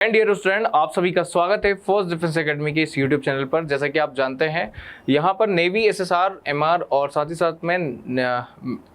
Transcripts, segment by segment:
And dear student, आप सभी का स्वागत है फोर्स डिफेंस एकेडमी के इस यूट्यूब चैनल पर। जैसा कि आप जानते हैं, यहाँ पर नेवी एसएसआर एमआर और साथ ही साथ में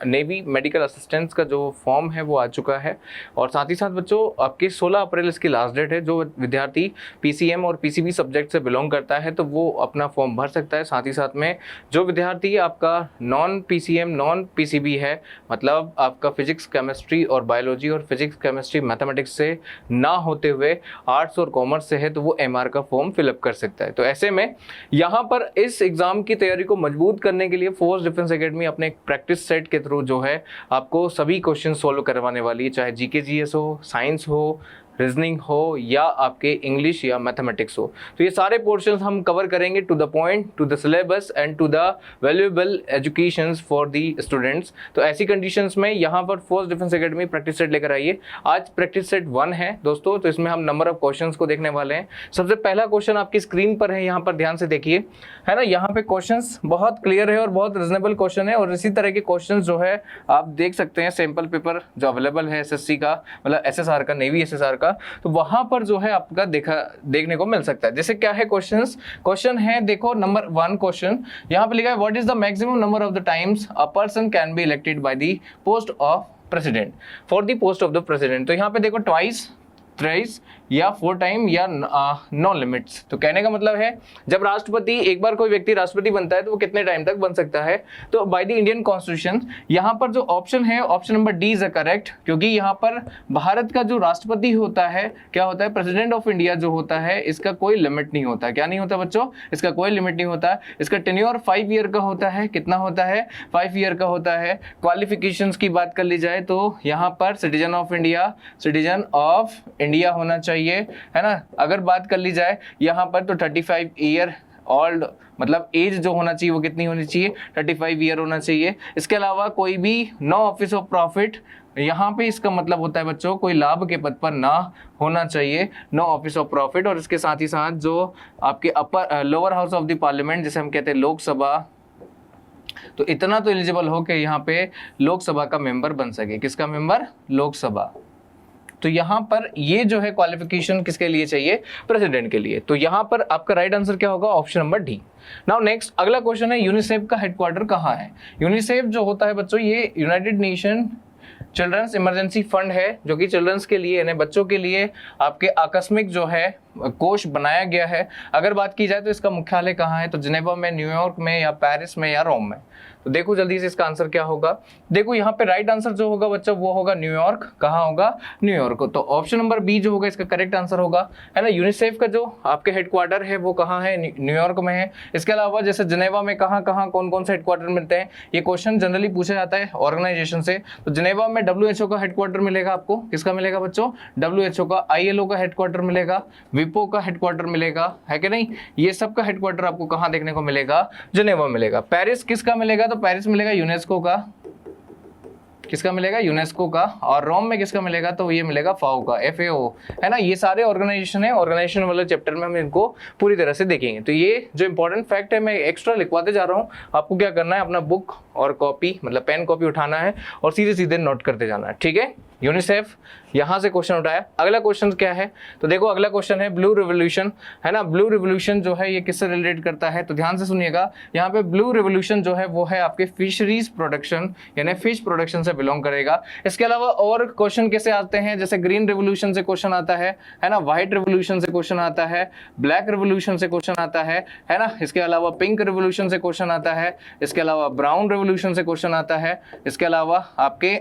नेवी मेडिकल असिस्टेंट्स का जो फॉर्म है वो आ चुका है। और साथ ही साथ बच्चों, आपकी 16 अप्रैल इसकी लास्ट डेट है। जो विद्यार्थी पीसीएम और पीसीबी सब्जेक्ट से बिलोंग करता है तो वो अपना फॉर्म भर सकता है। साथ ही साथ में जो विद्यार्थी आपका नॉन पीसीएम नॉन पीसीबी है, मतलब आपका फिजिक्स केमिस्ट्री और बायोलॉजी और फिजिक्स केमिस्ट्री मैथमेटिक्स से ना होते हुए आर्ट्स और कॉमर्स से है, तो वो एमआर का फॉर्म फिलअप कर सकता है। तो ऐसे में यहाँ पर इस एग्जाम की तैयारी को मजबूत करने के लिए फोर्स डिफेंस एकेडमी अपने एक प्रैक्टिस सेट के थ्रू जो है आपको सभी क्वेश्चन सॉल्व करवाने वाली है, चाहे जीके जीएस हो, साइंस हो, रीजनिंग हो या आपके इंग्लिश या मैथमेटिक्स हो। तो ये सारे पोर्शंस हम कवर करेंगे to the point, to the syllabus and to the valuable educations for the students. तो ऐसी कंडीशंस में यहाँ पर force defence academy practice set लेकर आइए। आज प्रैक्टिस सेट 1 है दोस्तों, तो इसमें हम नंबर ऑफ क्वेश्चंस को देखने वाले हैं। सबसे पहला क्वेश्चन आपकी स्क्रीन पर है, यहाँ पर ध्यान से देखिए, है ना। यहाँ पे क्वेश्चंस बहुत क्लियर है और बहुत रीजनेबल क्वेश्चन है। और इसी तरह के क्वेश्चन जो है आप देख सकते हैं सैंपल पेपर जो अवेलेबल है एसएससी का, मतलब एसएसआर का, नेवी एसएसआर का, तो वहां पर जो है आपका देखने को मिल सकता है। जैसे क्या है क्वेश्चन है, देखो नंबर 1 क्वेश्चन यहाँ पे लिखा है, what is the maximum number of the times a person can be elected by the post of president, for the post of the president. तो यहाँ पे देखो ट्वाइस, थ्राइस या 4 टाइम या नो लिमिट्स। तो कहने का मतलब है जब राष्ट्रपति, एक बार कोई व्यक्ति राष्ट्रपति बनता है तो वो कितने टाइम तक बन सकता है। तो बाय द इंडियन कॉन्स्टिट्यूशन यहाँ पर जो ऑप्शन है, option number D is correct, क्योंकि यहाँ पर भारत का जो राष्ट्रपति होता है, क्या होता है, प्रेसिडेंट ऑफ इंडिया जो होता है, इसका कोई लिमिट नहीं होता। क्या नहीं होता बच्चों? इसका कोई लिमिट नहीं होता। इसका टेन्योर 5 ईयर का होता है। कितना होता है? 5 ईयर का होता है। क्वालिफिकेशंस की बात कर ली जाए तो यहाँ पर सिटीजन ऑफ इंडिया होना चाहिए, है ना। अगर बात कर ली जाए यहाँ पर तो 35 ईयर ओल्ड, मतलब एज जो होना चाहिए वो कितनी होनी चाहिए? 35 ईयर होना चाहिए। इसके अलावा कोई भी नो ऑफिस ऑफ प्रॉफिट, यहाँ पे इसका मतलब होता है बच्चों कोई लाभ के पद पर ना होना चाहिए, नो ऑफिस ऑफ प्रॉफिट। और इसके साथ ही साथ जो आपके upper lower house of the parliament, जिसे हम कहते हैं लोकसभा, तो इतना तो एलिजिबल हो कि यहाँ पे लोकसभा का मेंबर बन सके। किसका मेंबर? लोकसभा। तो यहाँ पर ये जो है क्वालिफिकेशन किसके लिए चाहिए? प्रेसिडेंट के लिए। तो यहाँ पर आपका राइट आंसर क्या होगा? Option number D. Now next अगला क्वेश्चन है, यूनिसेफ का हेडक्वार्टर कहाँ है? यूनिसेफ जो होता है बच्चों, ये united nation children's emergency fund है, जो कि चिल्ड्रंस के लिए, यानी बच्चों के लिए आपके आकस्मिक जो है कोष बनाया गया है। अगर बात की जाए तो इसका मुख्यालय कहाँ है? तो जिनेवा में, न्यूयॉर्क में या पेरिस में या रोम में। तो देखो जल्दी से इसका आंसर क्या होगा। देखो यहाँ पे राइट आंसर जो होगा बच्चा वो होगा न्यूयॉर्क। कहाँ होगा? न्यूयॉर्क। तो ऑप्शन नंबर बी जो होगा इसका करेक्ट आंसर होगा, है ना। यूनिसेफ का जो आपके हेडक्वार्टर है वो कहाँ है? न्यूयॉर्क में है। इसके अलावा जैसे जिनेवा में कहाँ कहाँ कौन कौन से हेडक्वार्टर मिलते हैं, ये क्वेश्चन जनरली पूछा जाता है ऑर्गेनाइजेशन से। तो जिनेवा में WHO का हेडक्वार्टर मिलेगा आपको। किसका मिलेगा बच्चों? WHO का। ILO का हेडक्वार्टर मिलेगा, विपो का हेडक्वार्टर मिलेगा, है कि नहीं। ये सब का हेडक्वार्टर आपको कहाँ देखने को मिलेगा? जिनेवा मिलेगा। पेरिस किसका मिलेगा? तो पेरिस मिलेगा यूनेस्को का। किसका मिलेगा? यूनेस्को का। और रोम में किसका मिलेगा? तो ये मिलेगा FAO का, FAO, है ना। ये सारे ऑर्गेनाइजेशन है। ऑर्गेनाइजेशन वाले चैप्टर में हम इनको पूरी तरह से देखेंगे। तो ये जो इंपॉर्टेंट फैक्ट है मैं एक्स्ट्रा लिखवाते जा रहा हूँ। आपको क्या करना है, अपना बुक और कॉपी, मतलब पेन कॉपी उठाना है और सीधे सीधे नोट करते जाना है, ठीक है। यूनिसेफ, यहां से क्वेश्चन उठाया। अगला क्वेश्चन क्या है? तो देखो अगला क्वेश्चन है ब्लू रिवोल्यूशन, है ना। ब्लू रिवोल्यूशन जो है ये किससे रिलेटेड करता है? तो ध्यान से सुनिएगा। यहाँ पे ब्लू रिवोल्यूशन जो है वो है आपके फिशरीज प्रोडक्शन, यानी फिश प्रोडक्शन से बिलोंग करेगा। इसके अलावा और क्वेश्चन कैसे आते हैं? जैसे ग्रीन रिवोल्यूशन से क्वेश्चन आता है ना। व्हाइट रिवोल्यूशन से क्वेश्चन आता है, ब्लैक रिवोल्यूशन से क्वेश्चन आता है ना। इसके अलावा पिंक रिवोल्यूशन से क्वेश्चन आता है। इसके अलावा ब्राउन रिवोल्यूशन से क्वेश्चन आता है। इसके अलावा आपके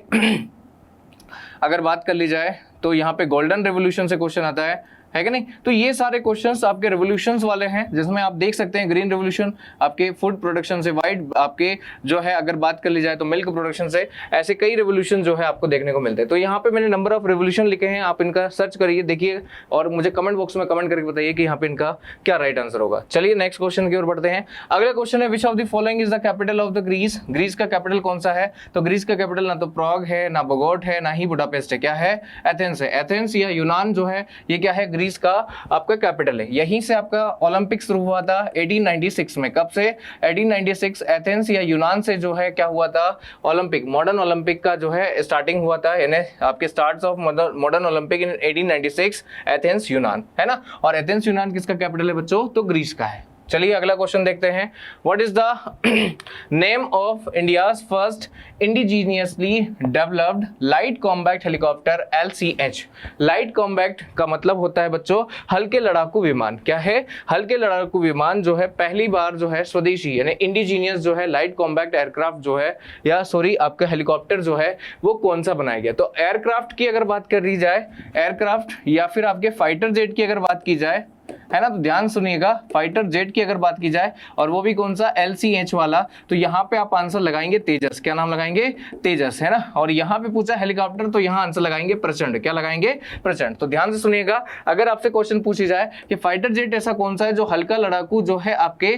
अगर बात कर ली जाए तो यहाँ पे गोल्डन रेवोल्यूशन से क्वेश्चन आता है कि नहीं। तो ये सारे क्वेश्चंस आपके रेवोल्यूशंस वाले हैं, जिसमें आप देख सकते हैं ग्रीन रेवोल्यूशन आपके फूड प्रोडक्शन से, व्हाइट आपके जो है अगर बात कर ली जाए तो मिल्क प्रोडक्शन से। ऐसे कई रेवोल्यूशन जो है आपको देखने को मिलते हैं। तो यहाँ पे मैंने नंबर ऑफ रेवोल्यूशन लिखे हैं, आप इनका सर्च करिए, देखिए और मुझे कमेंट बॉक्स में कमेंट करके बताइए कि यहाँ पे इनका क्या राइट आंसर होगा। चलिए नेक्स्ट क्वेश्चन की ओर बढ़ते हैं। अगला क्वेश्चन है, which of the following is the capital of the Greece? Greece का कैपिटल कौन सा है? तो ग्रीस का कैपिटल ना तो प्राग है, ना बोगोट है, ना ही बुडापेस्ट है। क्या है? एथेंस है। एथेंस या यूनान जो है ये क्या है? ग्रीस का आपका कैपिटल है। यहीं से आपका ओलंपिक शुरू हुआ था 1896 में। कब से? 1896 एथेंस या यूनान से जो है क्या हुआ था, ओलंपिक, मॉडर्न ओलंपिक का जो है स्टार्टिंग हुआ था, यानी आपके starts of modern Olympic in 1896 Athens यूनान, है ना। और एथेंस यूनान किसका कैपिटल है बच्चों? तो ग्रीस का है। चलिए अगला क्वेश्चन देखते हैं। What is the name of India's first indigenously developed light combat helicopter LCH? Light combat का मतलब होता है बच्चों हल्के लड़ाकू विमान। क्या है? हल्के लड़ाकू विमान जो है पहली बार जो है स्वदेशी यानी इंडिजीनियस जो है लाइट कॉम्बैक्ट एयरक्राफ्ट जो है, या सॉरी आपका हेलीकॉप्टर जो है वो कौन सा बनाया गया? तो एयरक्राफ्ट की अगर बात कर दी जाए, एयरक्राफ्ट या फिर आपके फाइटर जेट की अगर बात की जाए, है ना, तो ध्यान सुनिएगा, फाइटर जेट की अगर बात की जाए और वो भी कौन सा? LCH वाला, तो यहाँ पे आप आंसर लगाएंगे तेजस। क्या नाम लगाएंगे? तेजस, है ना। और यहाँ पे पूछा हेलीकॉप्टर, तो यहाँ आंसर लगाएंगे प्रचंड। क्या लगाएंगे? प्रचंड। तो ध्यान से सुनिएगा, अगर आपसे क्वेश्चन पूछी जाए कि फाइटर जेट ऐसा कौन सा है जो हल्का लड़ाकू जो है आपके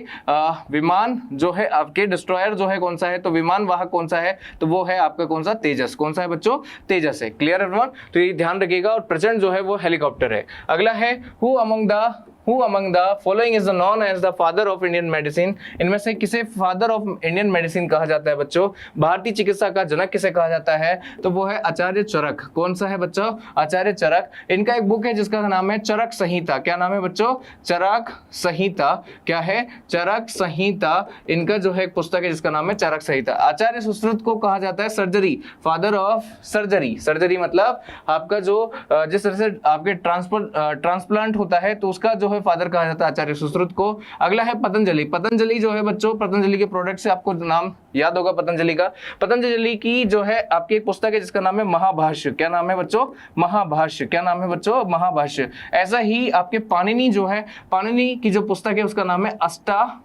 विमान जो है आपके डिस्ट्रॉयर जो है कौन सा है, तो विमान वाहक कौन सा है, तो वो है आपका कौन सा? तेजस। कौन सा है बच्चों? तेजस है। Clear everyone? तो ये ध्यान रखिएगा। और प्रचंड जो है वो हेलीकॉप्टर है। अगला है Who among the following is known as the father of Indian medicine? इनमें से किसे फादर ऑफ इंडियन मेडिसिन कहा जाता है बच्चों? भारतीय चिकित्सा का जनक किसे कहा जाता है? तो वो है आचार्य चरक। कौन सा है बच्चों? आचार्य चरक। इनका एक बुक है जिसका नाम है चरक संहिता। क्या नाम है बच्चों? चरक संहिता। क्या है? चरक संहिता। इनका जो है एक पुस्तक है जिसका नाम है चरक संहिता। आचार्य सुश्रुत को कहा जाता है surgery, father of surgery. Surgery मतलब आपका जो जिस तरह से आपके ट्रांसप्लांट होता है तो उसका जो फादर कहा जाता है आचार्य सुश्रुत को। अगला है पतंजलि। पतंजलि जो है बच्चों, पतंजलि के प्रोडक्ट से आपको नाम याद होगा पतंजलि का। पतंजलि की जो है आपकी एक पुस्तक है जिसका नाम है महाभाष्य। क्या नाम है बच्चों? महाभाष्य। क्या नाम है बच्चों? महाभाष्य। ऐसा ही आपके पाणिनि जो है, पाणिनि की जो पुस्तक है उसका नाम है अष्टाध्यायी।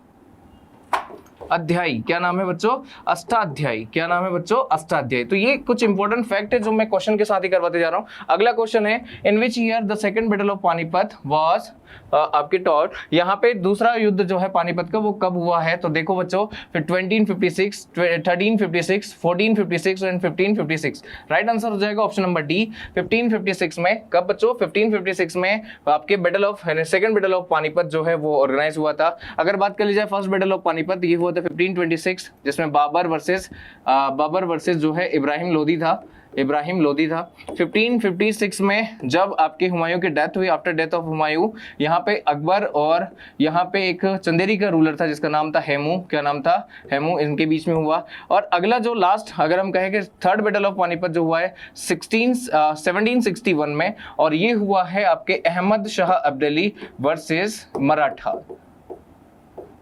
क्या नाम है बच्चों? अष्टाध्यायी। क्या नाम है बच्चों? अष्टाध्यायी। तो ये कुछ इंपॉर्टेंट फैक्ट है जो मैं क्वेश्चन के साथ ही करवाते जा रहा हूं। अगला क्वेश्चन है, in which year the second battle of Panipat was आपके टॉट। यहाँ पे दूसरा युद्ध जो है पानीपत का वो कब हुआ है? तो देखो बच्चों, फिर 1256, 1356, 1456 एंड 1556। राइट आंसर हो जाएगा ऑप्शन नंबर डी, 1556 में। कब बच्चों? 1556 में आपके battle of second battle of Panipat जो है वो ऑर्गेनाइज हुआ था। अगर बात कर ली जाए फर्स्ट बैटल ऑफ पानीपत, ये हुआ था 1526, जिसमें बाबर वर्सेस जो है इब्राहिम लोदी था। 1556 में जब आपके हुमायूं की डेथ हुई, आफ्टर डेथ ऑफ हुमायूं, यहाँ पे अकबर और यहाँ पे एक चंदेरी का रूलर था जिसका नाम था हेमू। क्या नाम था? हेमू। इनके बीच में हुआ। और अगला जो लास्ट अगर हम कहें कि थर्ड बैटल ऑफ पानीपत जो हुआ है 1761 में, और ये हुआ है आपके अहमद शाह अब्दाली वर्सेस मराठा।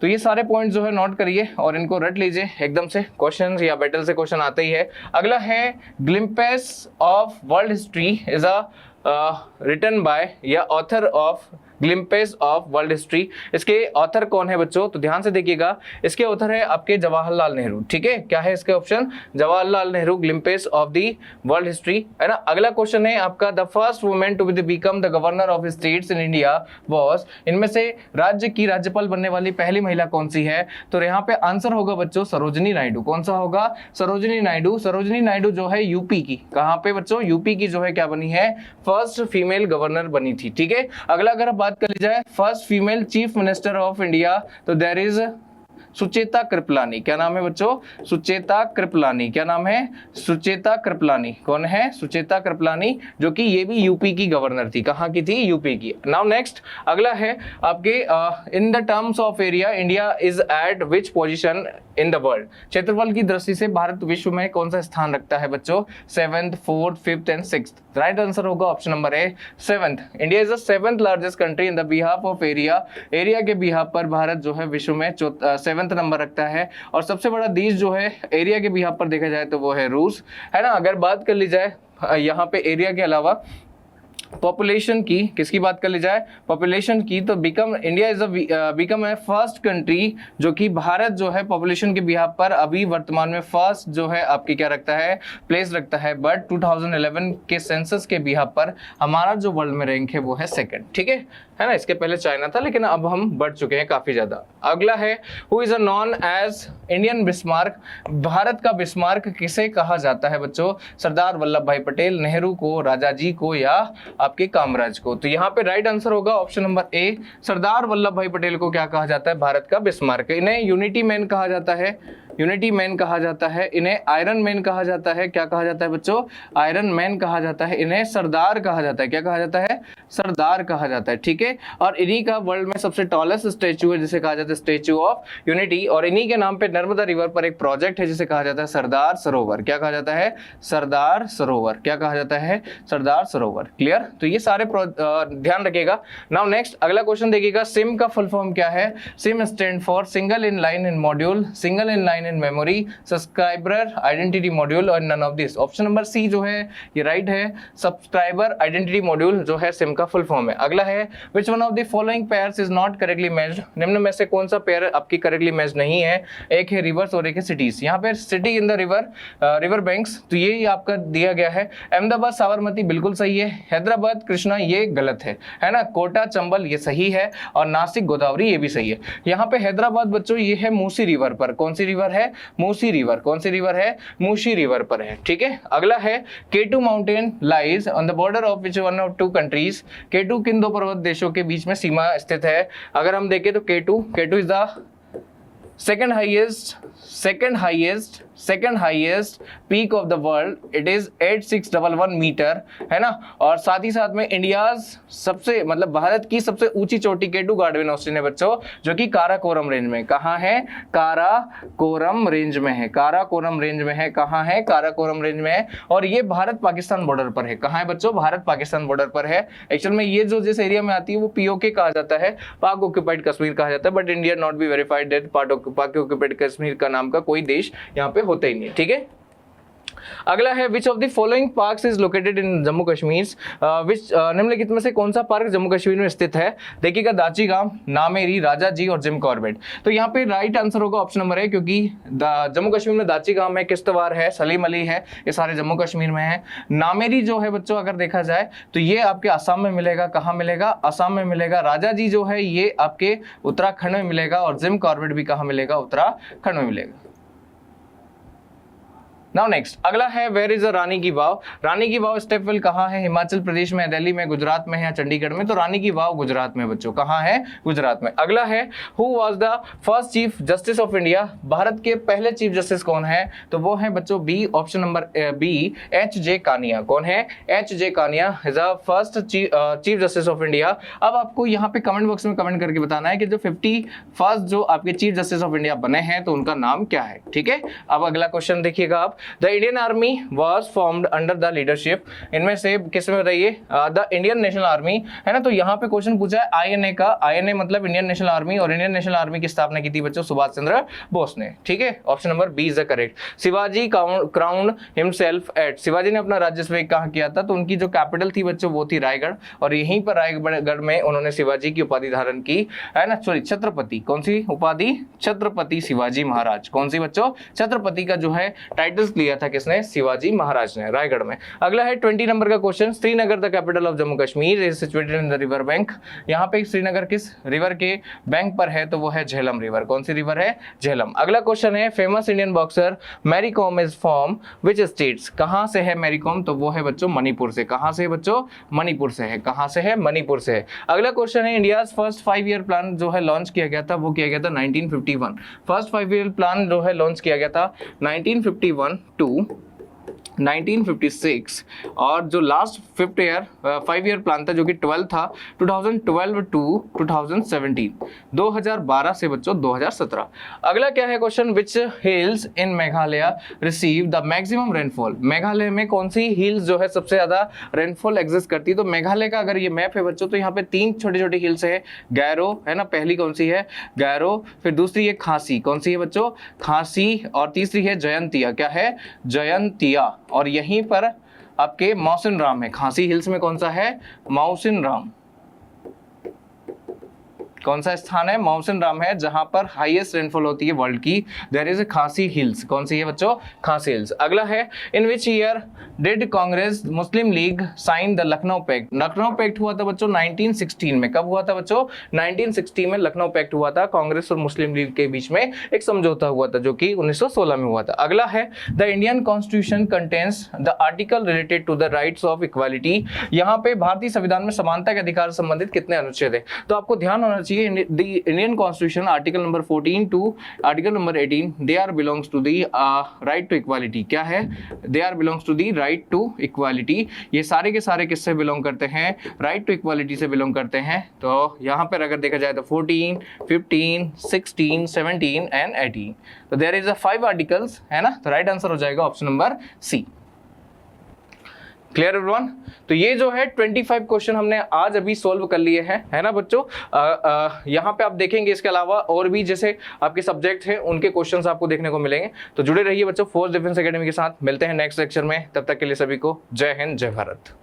तो ये सारे पॉइंट जो है नोट करिए और इनको रट लीजिए एकदम से, क्वेश्चन या बैटल से क्वेश्चन आते ही है। अगला है glimpses of world history is a written by या author of glimpses of world history. इसके ऑथर कौन है बच्चों? तो ध्यान से देखिएगा, इसके ऑथर है आपके जवाहरलाल नेहरू। ठीक है, क्या है इसके option? Jawaharlal Nehru, glimpses of the world history, है ना। अगला क्वेश्चन है आपका, the first women to become the governor of states in India was. इनमें से राज्य की राज्यपाल बनने वाली पहली महिला कौन सी है? तो यहाँ पे आंसर होगा बच्चों सरोजिनी नायडू। कौन सा होगा? सरोजिनी नायडू। सरोजिनी नायडू जो है यूपी की, कहाँ पे बच्चों? यूपी की जो है क्या बनी है? फर्स्ट फीमेल गवर्नर बनी थी। ठीक है, अगला अगर बात कर ली जाए first female chief minister of India, तो देयर इज सुचेता कृपलानी। क्या नाम है बच्चों? सुचेता कृपलानी। क्या नाम है? सुचेता कृपलानी। कौन है? सुचेता कृपलानी, जो कि ये भी यूपी की गवर्नर थी। कहाँ की थी? यूपी की। नाउ नेक्स्ट अगला है आपके in the terms of area India is eight which position in the world. क्षेत्रफल की दृष्टि से भारत विश्व में कौन सा स्थान रखता है बच्चों? 7th, 4th, 5th and 6th। Right answer होगा option number A 7th। India is the 7th largest country in the behalf of area. Area के बिहाफ पर भारत जो है विश्व में 7th नंबर रखता है। और सबसे बड़ा देश जो है एरिया के बिहाफ पर देखा जाए तो वो है रूस, है ना। अगर बात कर ली जाए यहाँ पे एरिया के अलावा पॉपुलेशन की, किसकी बात कर ली जाए? पॉपुलेशन की, तो India is become a first country, जो कि भारत जो है पॉपुलेशन के बिहाफ पर अभी वर्तमान में फर्स्ट जो है आपकी क्या रखता है? प्लेस रखता है। बट 2011 के सेंसस के बिहाफ पर हमारा जो वर्ल्ड में रैंक है वो है 2nd। ठीक है ना। इसके पहले चाइना था, लेकिन अब हम बढ़ चुके हैं काफी ज्यादा। अगला है who is known as Indian Bismarck, Bharat का बिस्मार्क किसे कहा जाता है बच्चों? सरदार वल्लभ भाई पटेल, नेहरू को, राजा जी को या आपके कामराज को? तो यहाँ पे राइट आंसर होगा ऑप्शन नंबर ए, सरदार वल्लभ भाई पटेल को क्या कहा जाता है? भारत का बिस्मार्क। इन्हें यूनिटी मैन कहा जाता है, यूनिटी मैन कहा जाता है, इन्हें आयरन मैन कहा जाता है। क्या कहा जाता है बच्चों? आयरन मैन कहा जाता है। इन्हें सरदार कहा जाता है। क्या कहा जाता है? सरदार कहा जाता है, ठीक है। और इन्हीं का वर्ल्ड में सबसे टॉलेस्ट स्टैचू है जिसे कहा जाता है स्टैचू ऑफ यूनिटी, और इन्हीं के नाम पे नर्मदा रिवर पर एक प्रोजेक्ट है जिसे कहा जाता है सरदार सरोवर। क्या कहा जाता है? सरदार सरोवर। क्या कहा जाता है? सरदार सरोवर। क्लियर? तो ये सारे ध्यान रखिएगा। नाउ नेक्स्ट अगला क्वेश्चन देखिएगा, सिम का फुल फॉर्म क्या है? SIM stand for single in line in module, single in line in memory, subscriber identity module, और none of this. Option number C जो है ये राइट है, सब्सक्राइबर आइडेंटिटी मॉड्यूल जो है सिम का फुल फॉर्म है। अगला है विच one of the following pairs is not correctly matched, निम्न में से कौन सा पेयर आपकी करेक्टली मैच नहीं है? एक है रिवर्स और एक है सिटीज। यहाँ पे city in the river banks, तो ये आपका दिया गया है। अहमदाबाद साबरमती बिल्कुल सही है, हैदराबाद कृष्णा ये गलत है ना, कोटा चंबल ये सही है, और नासिक गोदावरी ये भी सही है। यहाँ पे हैदराबाद बच्चों ये है मूसी रिवर पर। कौन सी रिवर है? मूसी रिवर। कौन सी रिवर है? मूसी रिवर पर है, ठीक है। अगला है K two mountain lies on the border of which one of two countries, K two किन दो पर्वत देशों के बीच में सीमा स्थित है? अगर हम देखें तो K two is the second highest peak of the world, it is 8611 metre, है ना। और साथ ही साथ में इंडियाज सबसे मतलब भारत की सबसे ऊंची चोटी केटू गार्डवेन ऑस्टिन है बच्चों, जो कि काराकोरम रेंज में। कहाँ है? काराकोरम रेंज में है। काराकोरम रेंज में है। कहाँ है? काराकोरम रेंज में है। और ये भारत पाकिस्तान बॉर्डर पर है। कहाँ है बच्चों? भारत पाकिस्तान बॉर्डर पर है। एक्चुअल में ये जो जिस एरिया में आती है वो पीओके कहा जाता है, पाक ऑक्यूपाइड कश्मीर कहा जाता है, but India not be verified that पाक ऑक्यूपाइड कश्मीर का नाम का कोई देश यहाँ पे होता ही नहीं, ठीक है। अगला है which of the following parks is located in Jammu Kashmir, which निम्नलिखित में से कौन सा पार्क जम्मू कश्मीर में स्थित है? देखिएगा दाचीगाम, नामेरी, राजा जी और जिम कॉर्बेट। तो यहाँ पे राइट आंसर होगा ऑप्शन नंबर है, क्योंकि जम्मू कश्मीर में दाचीगाम है, किश्तवाड़ है, सलीम अली है, ये सारे जम्मू कश्मीर में है। नामेरी जो है बच्चों अगर देखा जाए तो ये आपके असम में मिलेगा। कहाँ मिलेगा? असम में मिलेगा। राजा जी जो है ये आपके उत्तराखंड में मिलेगा, और जिम कॉर्बेट भी कहाँ मिलेगा? उत्तराखंड में मिलेगा। नाउ नेक्स्ट अगला है वेयर इज द रानी की वाव। रानी की वाव स्टेपवेल कहाँ है? हिमाचल प्रदेश में, दिल्ली में, गुजरात में है या चंडीगढ़ में? तो रानी की वाव गुजरात में बच्चों। कहाँ है? गुजरात में। अगला है who was the first chief justice of India, Bharat के पहले चीफ जस्टिस कौन है? तो वो है बच्चों B, option number B, H J. Kania. कौन है? H J. Kania is the first chief justice of India. अब आपको यहाँ पे कमेंट बॉक्स में कमेंट करके बताना है कि जो 51st जो आपके चीफ जस्टिस ऑफ इंडिया बने हैं तो उनका नाम क्या है, ठीक है। अब अगला क्वेश्चन देखिएगा आप, the Indian army was formed under the leadership, इनमें से किस में बताइए? द इंडियन नेशनल आर्मी, है ना। तो यहाँ पे क्वेश्चन पूछा है आईएनए का, आईएनए मतलब इंडियन नेशनल आर्मी, और इंडियन नेशनल आर्मी की स्थापना की थी बच्चों सुभाष चंद्र बोस ने, ठीक है। Option number B is the correct. Shivaji crowned himself at, Shivaji ने अपना राज्याभिषेक कहाँ किया था? तो उनकी जो कैपिटल थी बच्चों वो थी रायगढ़, और यहीं पर रायगढ़ में उन्होंने शिवाजी की उपाधि धारण की, है ना। सॉरी छत्रपति, कौन सी उपाधि? छत्रपति शिवाजी महाराज। कौन सी बच्चों? छत्रपति का जो है टाइटल्स लिया था किसने? शिवाजी महाराज ने, रायगढ़ में। अगला है 20 नंबर का question, Srinagar the capital of Jammu Kashmir is situated in the river bank. यहाँ पे श्रीनगर किस रिवर के बैंक पर है? तो वो है झेलम रिवर। कौन सी रिवर है? झेलम। अगला क्वेश्चन है famous Indian boxer Mary Kom is from which states, कहाँ से है मैरी कॉम? तो वो है बच्चों मणिपुर से। कहाँ से है बच्चों? मणिपुर से है। कहाँ से है? मणिपुर से है। अगला क्वेश्चन है इंडिया फर्स्ट 5 ईयर प्लान जो है लॉन्च किया गया था वो किया गया था 1951। फर्स्ट 5 ईयर प्लान जो है लॉन्च किया गया था 1951 टू 1956, और जो लास्ट 5 ईयर प्लान था जो कि 12 था 2012 टू 2017, 2012 से बच्चों 2017। अगला क्या है question, which hills in Meghalaya receive the maximum rainfall, Meghalaya में कौन सी हिल्स जो है सबसे ज्यादा रेनफॉल एग्जिस्ट करती है? तो मेघालय का अगर ये मैप है बच्चों तो यहाँ पे 3 छोटी छोटी हिल्स है, गैरो है ना, पहली कौन सी है? गैरो, फिर दूसरी है खासी, कौन सी है बच्चों? खासी, और तीसरी है जयंतिया। क्या है? जयंतिया। और यहीं पर आपके मौसिन राम है, खासी हिल्स में कौन सा है? मौसिन राम। कौन सा स्थान है? मौसिनराम है, जहां पर हाईएस्ट रेनफॉल होती है वर्ल्ड की। There is Khasi hills. कौन सी है बच्चों? खासी हिल्स। अगला है in which year did Congress Muslim League sign the Lucknow pact? Lucknow pact हुआ था बच्चों 1916 में। कब हुआ था बच्चों? 1960 में लखनऊ पैक्ट हुआ था। कांग्रेस और मुस्लिम लीग के बीच में एक समझौता हुआ था जो कि 1916 में हुआ था। अगला है the Indian constitution contains the article related to the rights of equality. यहाँ पे भारतीय संविधान में समानता के अधिकार से संबंधित कितने अनुच्छेद है? तो आपको ध्यान होना चाहिए the Indian constitution article number 14 to article number 18 they are belongs to the right to equality. क्या है? They are belongs to the right to equality. ये सारे के सारे किससे बिलोंग करते हैं? राइट टू इक्वालिटी से बिलोंग करते हैं। तो यहाँ पर अगर देखा जाए तो 14, 15, 16, 17 एंड 18। तो देयर इज 5 आर्टिकल्स, है ना। तो राइट आंसर हो जाएगा option number C. Clear everyone? तो ये जो है 25 क्वेश्चन हमने आज अभी सोल्व कर लिए हैं, है ना बच्चों। यहाँ पे आप देखेंगे इसके अलावा और भी जैसे आपके सब्जेक्ट हैं उनके क्वेश्चंस आपको देखने को मिलेंगे। तो जुड़े रहिए बच्चों फोर्स डिफेंस एकेडमी के साथ। मिलते हैं नेक्स्ट लेक्चर में, तब तक के लिए सभी को जय हिंद, जय भारत।